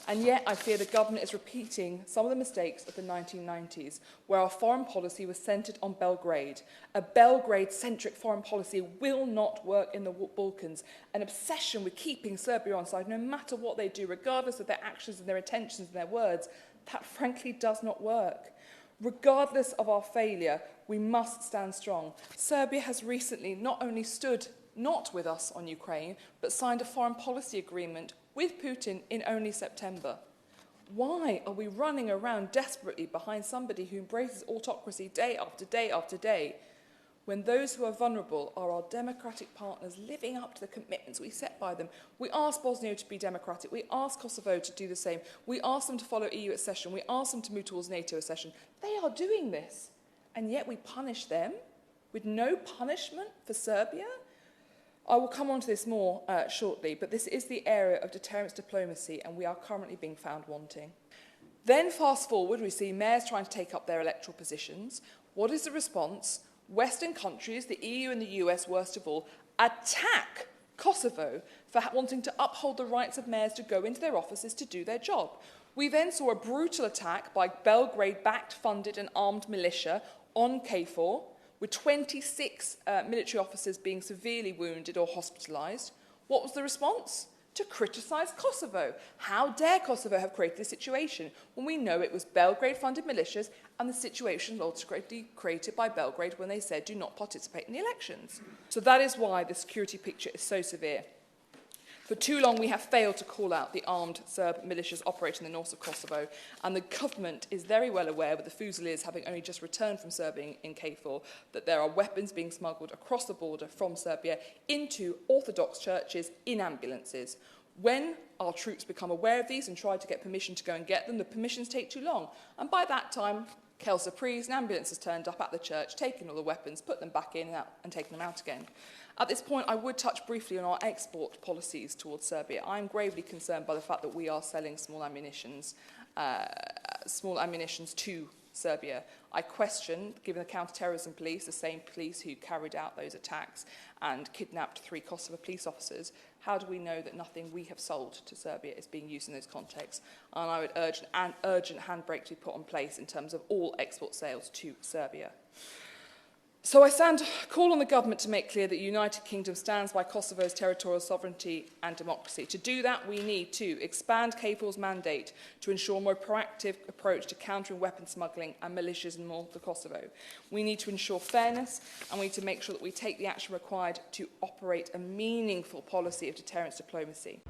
And yet I fear the government is repeating some of the mistakes of the 1990s, where our foreign policy was centred on Belgrade. A Belgrade-centric foreign policy will not work in the Balkans. An obsession with keeping Serbia on side, no matter what they do, regardless of their actions and their intentions and their words, that frankly does not work. Regardless of our failure, we must stand strong. Serbia has recently not only stood not with us on Ukraine, but signed a foreign policy agreement with Putin in only September. Why are we running around desperately behind somebody who embraces autocracy day after day after day, when those who are vulnerable are our democratic partners living up to the commitments we set by them? We ask Bosnia to be democratic. We ask Kosovo to do the same. We ask them to follow EU accession. We ask them to move towards NATO accession. They are doing this, and yet we punish them with no punishment for Serbia? I will come on to this more shortly, but this is the area of deterrence diplomacy, and we are currently being found wanting. Then fast forward, we see mayors trying to take up their electoral positions. What is the response? Western countries, the EU and the US worst of all, attack Kosovo for wanting to uphold the rights of mayors to go into their offices to do their job. We then saw a brutal attack by Belgrade-backed, funded and armed militia on KFOR, with 26 military officers being severely wounded or hospitalised. What was the response? To criticise Kosovo. How dare Kosovo have created this situation when we know it was Belgrade-funded militias and the situation was ultimately created by Belgrade when they said do not participate in the elections. So that is why the security picture is so severe. For too long, we have failed to call out the armed Serb militias operating in the north of Kosovo, and the government is very well aware, with the Fusiliers having only just returned from Serbia in KFOR, that there are weapons being smuggled across the border from Serbia into Orthodox churches in ambulances. When our troops become aware of these and try to get permission to go and get them, the permissions take too long. And by that time, quelle surprise, an ambulance has turned up at the church, taken all the weapons, put them back in and taken them out again. At this point, I would touch briefly on our export policies towards Serbia. I am gravely concerned by the fact that we are selling small ammunitions to Serbia. I question, given the counter-terrorism police, the same police who carried out those attacks and kidnapped 3 Kosova police officers, how do we know that nothing we have sold to Serbia is being used in those contexts? And I would urge an urgent handbrake to be put in place in terms of all export sales to Serbia. So I call on the government to make clear that the United Kingdom stands by Kosovo's territorial sovereignty and democracy. To do that, we need to expand KFOR's mandate to ensure a more proactive approach to countering weapons smuggling and militias in north of Kosovo. We need to ensure fairness, and we need to make sure that we take the action required to operate a meaningful policy of deterrence diplomacy.